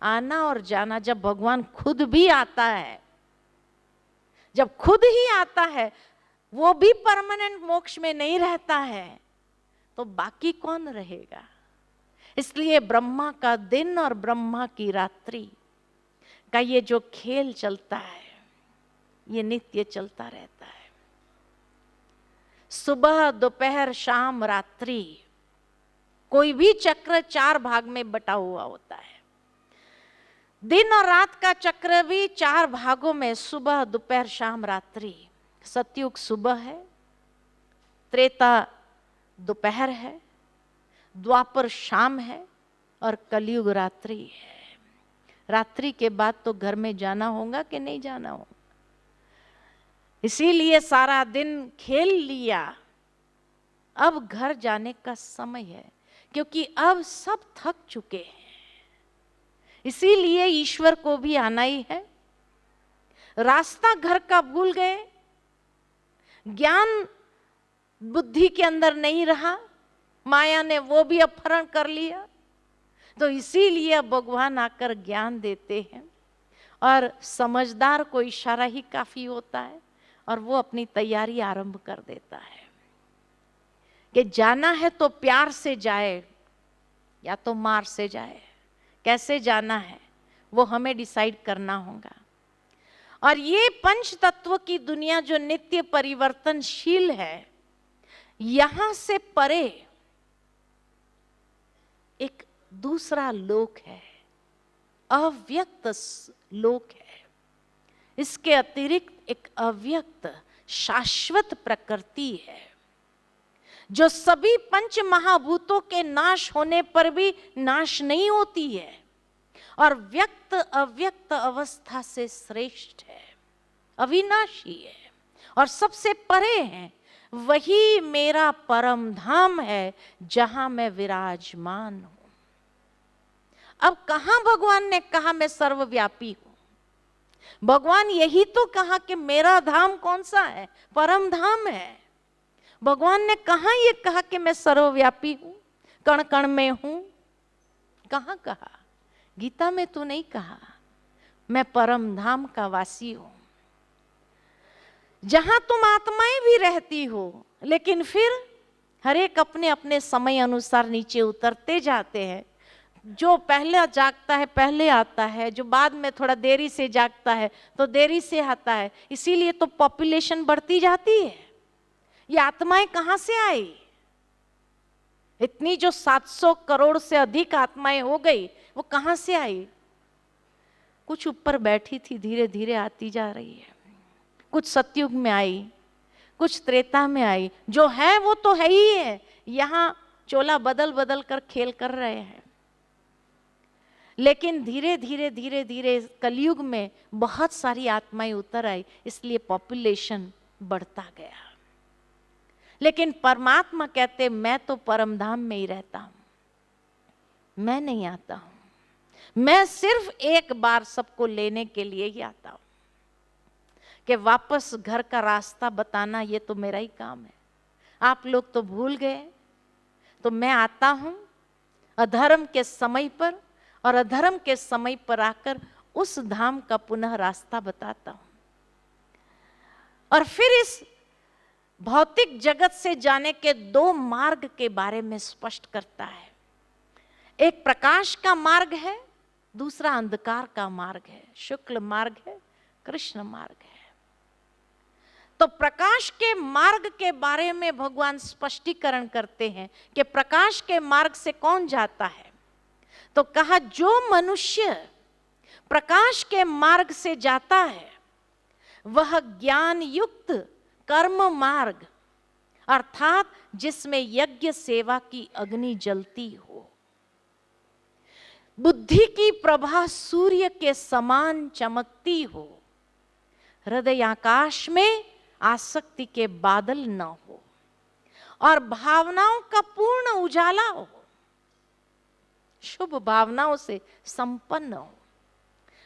आना और जाना, जब भगवान खुद भी आता है, जब खुद ही आता है, वो भी परमानेंट मोक्ष में नहीं रहता है, तो बाकी कौन रहेगा? इसलिए ब्रह्मा का दिन और ब्रह्मा की रात्रि का ये जो खेल चलता है, ये नित्य चलता रहता है। सुबह, दोपहर, शाम, रात्रि, कोई भी चक्र 4 भाग में बटा हुआ होता है। दिन और रात का चक्र भी 4 भागों में, सुबह, दोपहर, शाम, रात्रि। सतयुग सुबह है, त्रेता दोपहर है, द्वापर शाम है और कलयुग रात्रि है। रात्रि के बाद तो घर में जाना होगा कि नहीं जाना होगा? इसीलिए सारा दिन खेल लिया, अब घर जाने का समय है, क्योंकि अब सब थक चुके हैं। इसीलिए ईश्वर को भी आना ही है। रास्ता घर का भूल गए, ज्ञान बुद्धि के अंदर नहीं रहा, माया ने वो भी अपहरण कर लिया। तो इसीलिए अब भगवान आकर ज्ञान देते हैं और समझदार को इशारा ही काफी होता है और वो अपनी तैयारी आरंभ कर देता है कि जाना है तो प्यार से जाए या तो मार से जाए। कैसे जाना है वो हमें डिसाइड करना होगा। और ये पंच तत्व की दुनिया जो नित्य परिवर्तनशील है, यहां से परे एक दूसरा लोक है, अव्यक्त लोक है। इसके अतिरिक्त एक अव्यक्त शाश्वत प्रकृति है, जो सभी पंच महाभूतों के नाश होने पर भी नाश नहीं होती है और व्यक्त अव्यक्त अवस्था से श्रेष्ठ है, अविनाशी है और सबसे परे है। वही मेरा परम धाम है जहां मैं विराजमान हूं। अब कहां भगवान ने कहा मैं सर्वव्यापी हूं? भगवान यही तो कहा कि मेरा धाम कौन सा है? परम धाम है। भगवान ने कहा ये कहा कि मैं सर्वव्यापी हूं, कण कण में हूं? कहां कहा? गीता में तो नहीं कहा। मैं परम धाम का वासी हूं, जहां तुम आत्माएं भी रहती हो, लेकिन फिर हर एक अपने अपने समय अनुसार नीचे उतरते जाते हैं। जो पहले जागता है पहले आता है, जो बाद में थोड़ा देरी से जागता है तो देरी से आता है। इसीलिए तो पॉपुलेशन बढ़ती जाती है। ये आत्माएं कहां से आई? इतनी जो 700 करोड़ से अधिक आत्माएं हो गई, वो कहां से आई? कुछ ऊपर बैठी थी, धीरे धीरे आती जा रही है। कुछ सतयुग में आई, कुछ त्रेता में आई। जो है वो तो है ही है। यहां चोला बदल बदल कर खेल कर रहे हैं, लेकिन धीरे धीरे धीरे धीरे कलयुग में बहुत सारी आत्माएं उतर आई, इसलिए पॉपुलेशन बढ़ता गया। लेकिन परमात्मा कहते मैं तो परम धाम में ही रहता हूं, मैं नहीं आता हूं। मैं सिर्फ एक बार सबको लेने के लिए ही आता हूं, कि वापस घर का रास्ता बताना ये तो मेरा ही काम है। आप लोग तो भूल गए, तो मैं आता हूं अधर्म के समय पर, और अधर्म के समय पर आकर उस धाम का पुनः रास्ता बताता हूं। और फिर इस भौतिक जगत से जाने के 2 मार्ग के बारे में स्पष्ट करता है। एक प्रकाश का मार्ग है, दूसरा अंधकार का मार्ग है। शुक्ल मार्ग है, कृष्ण मार्ग है। तो प्रकाश के मार्ग के बारे में भगवान स्पष्टीकरण करते हैं कि प्रकाश के मार्ग से कौन जाता है। तो कहा जो मनुष्य प्रकाश के मार्ग से जाता है वह ज्ञान युक्त कर्म मार्ग, अर्थात जिसमें यज्ञ सेवा की अग्नि जलती हो, बुद्धि की प्रभा सूर्य के समान चमकती हो, हृदय आकाश में आसक्ति के बादल न हो और भावनाओं का पूर्ण उजाला हो, शुभ भावनाओं से संपन्न हो,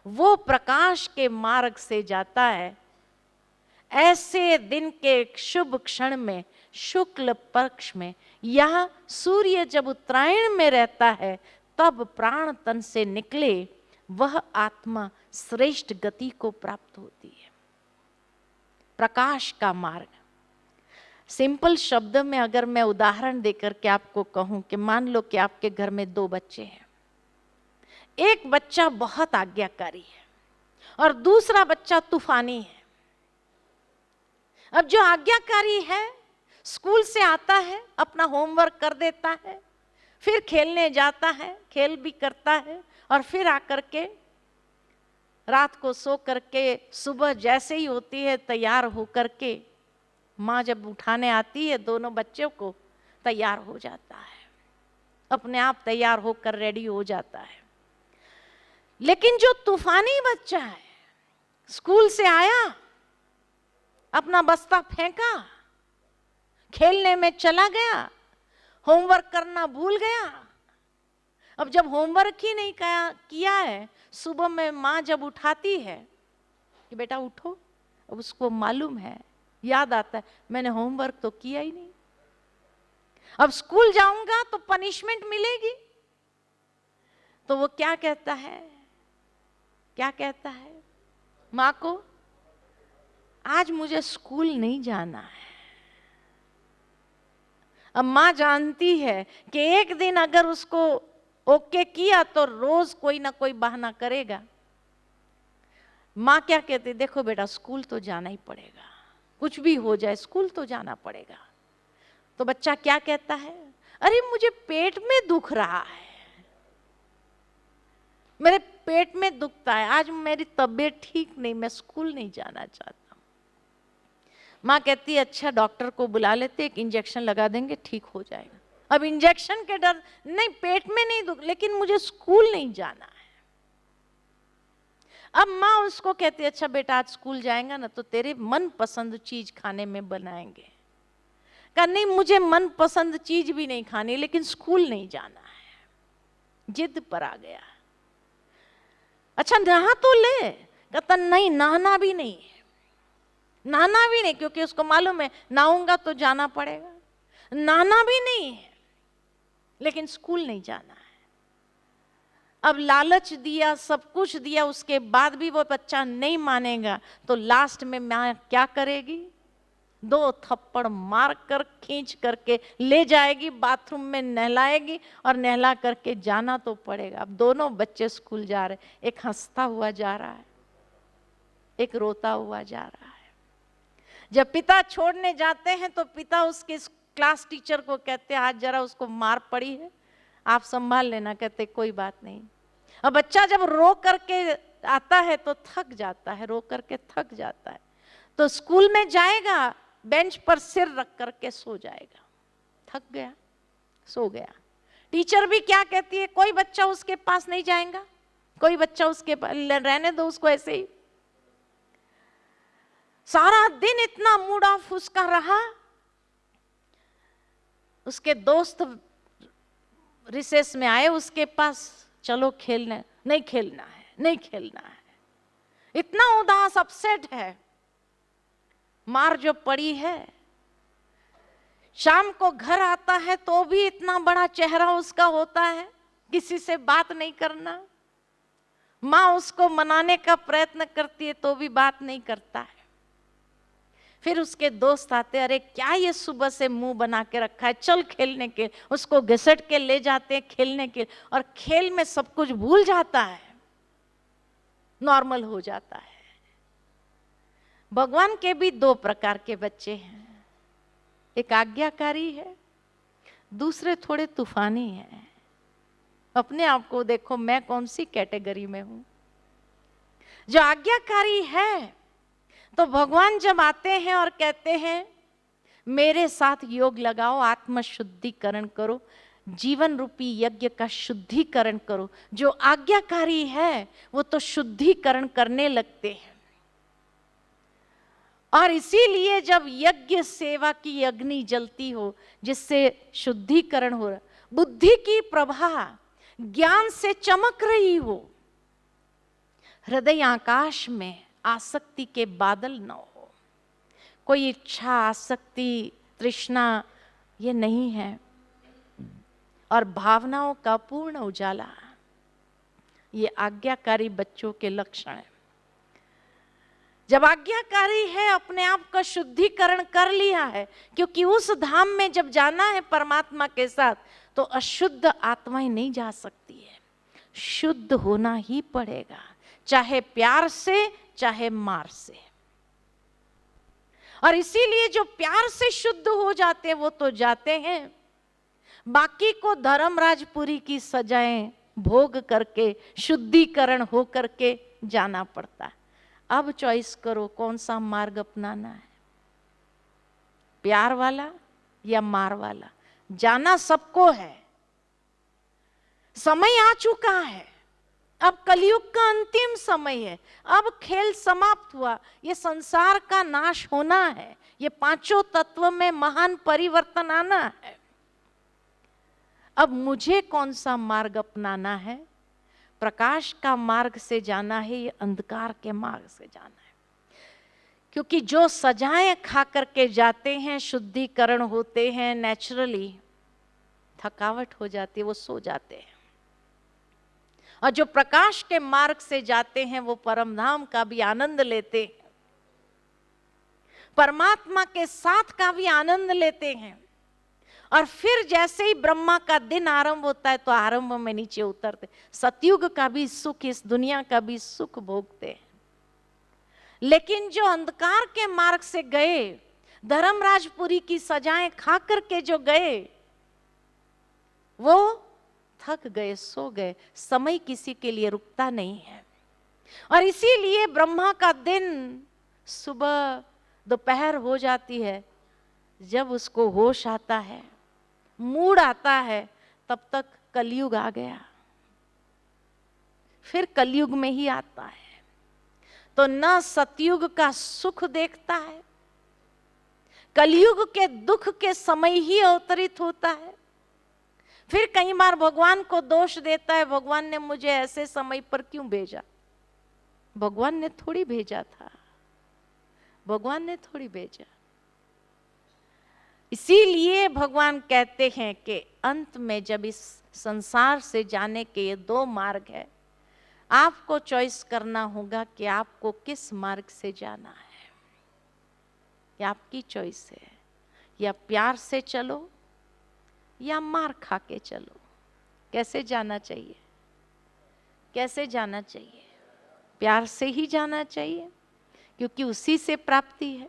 वो प्रकाश के मार्ग से जाता है। ऐसे दिन के शुभ क्षण में, शुक्ल पक्ष में, यह सूर्य जब उत्तरायण में रहता है, तब प्राण तन से निकले वह आत्मा श्रेष्ठ गति को प्राप्त होती है। प्रकाश का मार्ग। सिंपल शब्द में अगर मैं उदाहरण देकर के आपको कहूं कि मान लो कि आपके घर में 2 बच्चे हैं। एक बच्चा बहुत आज्ञाकारी है और दूसरा बच्चा तूफानी है। अब जो आज्ञाकारी है स्कूल से आता है, अपना होमवर्क कर देता है, फिर खेलने जाता है, खेल भी करता है और फिर आकर के रात को सो करके सुबह जैसे ही होती है तैयार होकर के माँ जब उठाने आती है दोनों बच्चों को, तैयार हो जाता है, अपने आप तैयार होकर रेडी हो जाता है। लेकिन जो तूफानी बच्चा है, स्कूल से आया, अपना बस्ता फेंका, खेलने में चला गया, होमवर्क करना भूल गया। अब जब होमवर्क ही नहीं किया है, सुबह में माँ जब उठाती है कि बेटा उठो, अब उसको मालूम है, याद आता है मैंने होमवर्क तो किया ही नहीं, अब स्कूल जाऊंगा तो पनिशमेंट मिलेगी। तो वो क्या कहता है, क्या कहता है माँ को, आज मुझे स्कूल नहीं जाना है। अब माँ जानती है कि एक दिन अगर उसको ओके किया तो रोज कोई ना कोई बहाना करेगा। माँ क्या कहती, देखो बेटा स्कूल तो जाना ही पड़ेगा, कुछ भी हो जाए स्कूल तो जाना पड़ेगा। तो बच्चा क्या कहता है, अरे मुझे पेट में दुख रहा है, मेरे पेट में दुखता है, आज मेरी तबीयत ठीक नहीं, मैं स्कूल नहीं जाना चाहता। माँ कहती है अच्छा डॉक्टर को बुला लेते, एक इंजेक्शन लगा देंगे, ठीक हो जाएगा। अब इंजेक्शन के डर नहीं, पेट में नहीं दुख, लेकिन मुझे स्कूल नहीं जाना है। अब माँ उसको कहती है अच्छा बेटा आज स्कूल जाएगा ना तो तेरे मन पसंद चीज खाने में बनाएंगे। कहा नहीं मुझे मन पसंद चीज भी नहीं खानी, लेकिन स्कूल नहीं जाना है। जिद पर आ गया। अच्छा नहा तो ले, कहता नहीं नहाना भी नहीं है, नहाना भी नहीं, क्योंकि उसको मालूम है नहाऊंगा तो जाना पड़ेगा। नहाना भी नहीं है लेकिन स्कूल नहीं जाना है। अब लालच दिया, सब कुछ दिया, उसके बाद भी वो बच्चा नहीं मानेगा तो लास्ट में माँ क्या करेगी, 2 थप्पड़ मार कर खींच करके ले जाएगी, बाथरूम में नहलाएगी और नहला करके जाना तो पड़ेगा। अब दोनों बच्चे स्कूल जा रहे, एक हंसता हुआ जा रहा है, एक रोता हुआ जा रहा है। जब पिता छोड़ने जाते हैं तो पिता उसके क्लास टीचर को कहते हैं आज जरा उसको मार पड़ी है, आप संभाल लेना। कहते कोई बात नहीं। अब बच्चा जब रो करके आता है तो थक जाता है, रो करके थक जाता है, तो स्कूल में जाएगा, बेंच पर सिर रख करके सो जाएगा, थक गया, सो गया। टीचर भी क्या कहती है, कोई बच्चा उसके पास नहीं जाएगा, कोई बच्चा उसके पास, रहने दो उसको ऐसे ही। सारा दिन इतना मूड ऑफ उसका रहा। उसके दोस्त रिसेस में आए उसके पास, चलो खेलने, नहीं खेलना है, नहीं खेलना है, इतना उदास अपसेट है, मार जो पड़ी है। शाम को घर आता है तो भी इतना बड़ा चेहरा उसका होता है, किसी से बात नहीं करना। माँ उसको मनाने का प्रयत्न करती है तो भी बात नहीं करता है। फिर उसके दोस्त आते, अरे क्या ये सुबह से मुंह बना के रखा है, चल खेलने के, उसको घसीट के ले जाते हैं खेलने के, और खेल में सब कुछ भूल जाता है, नॉर्मल हो जाता है। भगवान के भी 2 प्रकार के बच्चे हैं, एक आज्ञाकारी है, दूसरे थोड़े तूफानी हैं। अपने आप को देखो मैं कौन सी कैटेगरी में हूं। जो आज्ञाकारी है तो भगवान जब आते हैं और कहते हैं मेरे साथ योग लगाओ, आत्म शुद्धिकरण करो, जीवन रूपी यज्ञ का शुद्धिकरण करो, जो आज्ञाकारी है वो तो शुद्धिकरण करने लगते हैं। और इसीलिए जब यज्ञ सेवा की अग्नि जलती हो जिससे शुद्धिकरण हो रहा, बुद्धि की प्रभा ज्ञान से चमक रही हो, हृदय आकाश में आसक्ति के बादल न हो, कोई इच्छा आसक्ति तृष्णा ये नहीं है, और भावनाओं का पूर्ण उजाला, ये आज्ञाकारी बच्चों के लक्षण है। जब आज्ञाकारी है, अपने आप का शुद्धिकरण कर लिया है, क्योंकि उस धाम में जब जाना है परमात्मा के साथ, तो अशुद्ध आत्माएं नहीं जा सकती है, शुद्ध होना ही पड़ेगा, चाहे प्यार से चाहे मार से। और इसीलिए जो प्यार से शुद्ध हो जाते हैं वो तो जाते हैं, बाकी को धर्मराजपुरी की सजाएं भोग करके शुद्धिकरण हो करके जाना पड़ता है। अब चॉइस करो कौन सा मार्ग अपनाना है, प्यार वाला या मार वाला। जाना सबको है, समय आ चुका है, अब कलयुग का अंतिम समय है, अब खेल समाप्त हुआ, ये संसार का नाश होना है, ये पांचों तत्व में महान परिवर्तन आना है। अब मुझे कौन सा मार्ग अपनाना है, प्रकाश का मार्ग से जाना है या अंधकार के मार्ग से जाना है? क्योंकि जो सजाएं खा करके जाते हैं, शुद्धिकरण होते हैं, नेचुरली थकावट हो जाती है, वो सो जाते हैं। और जो प्रकाश के मार्ग से जाते हैं वो परम धाम का भी आनंद लेते हैं, परमात्मा के साथ का भी आनंद लेते हैं। और फिर जैसे ही ब्रह्मा का दिन आरंभ होता है तो आरंभ में नीचे उतरते, सतयुग का भी सुख, इस दुनिया का भी सुख भोगते हैं। लेकिन जो अंधकार के मार्ग से गए, धर्मराजपुरी की सजाएं खा करके जो गए, वो थक गए, सो गए। समय किसी के लिए रुकता नहीं है। और इसीलिए ब्रह्मा का दिन सुबह दोपहर हो जाती है, जब उसको होश आता है, मूड आता है, तब तक कलयुग आ गया। फिर कलयुग में ही आता है, तो न सतयुग का सुख देखता है, कलयुग के दुख के समय ही अवतरित होता है। फिर कई बार भगवान को दोष देता है, भगवान ने मुझे ऐसे समय पर क्यों भेजा? भगवान ने थोड़ी भेजा था, भगवान ने थोड़ी भेजा। इसीलिए भगवान कहते हैं कि अंत में जब इस संसार से जाने के ये दो मार्ग है, आपको चॉइस करना होगा कि आपको किस मार्ग से जाना है। ये आपकी चॉइस है, या प्यार से चलो या मार खा के चलो। कैसे जाना चाहिए? कैसे जाना चाहिए? प्यार से ही जाना चाहिए, क्योंकि उसी से प्राप्ति है।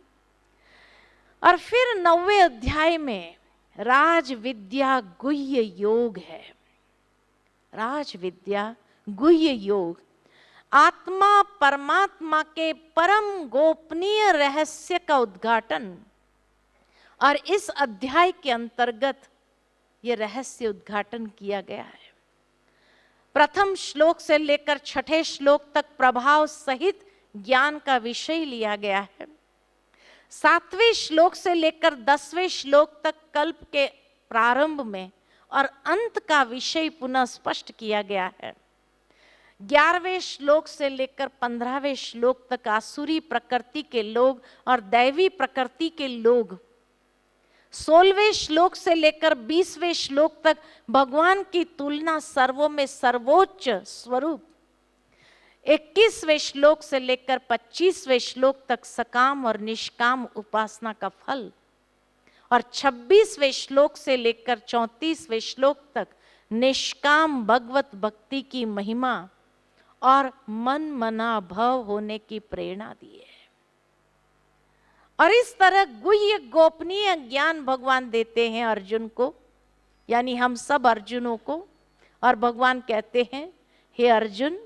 और फिर 9वें अध्याय में राज विद्या गुह्य योग है। राज विद्या गुह्य योग आत्मा परमात्मा के परम गोपनीय रहस्य का उद्घाटन। और इस अध्याय के अंतर्गत ये रहस्य उद्घाटन किया गया है। प्रथम श्लोक से लेकर 6ठे श्लोक तक प्रभाव सहित ज्ञान का विषय लिया गया है। 7वें श्लोक से लेकर 10वें श्लोक तक कल्प के प्रारंभ में और अंत का विषय पुनः स्पष्ट किया गया है। 11वें श्लोक से लेकर 15वें श्लोक तक आसुरी प्रकृति के लोग और दैवी प्रकृति के लोग। 16वें श्लोक से लेकर 20वें श्लोक तक भगवान की तुलना सर्वों में सर्वोच्च स्वरूप। 21वें श्लोक से लेकर 25वें श्लोक तक सकाम और निष्काम उपासना का फल। और 26वें श्लोक से लेकर 34वें श्लोक तक निष्काम भगवत भक्ति की महिमा और मन मना भव होने की प्रेरणा दी है। और इस तरह गुह्य गोपनीय ज्ञान भगवान देते हैं अर्जुन को, यानी हम सब अर्जुनों को। और भगवान कहते हैं, हे अर्जुन,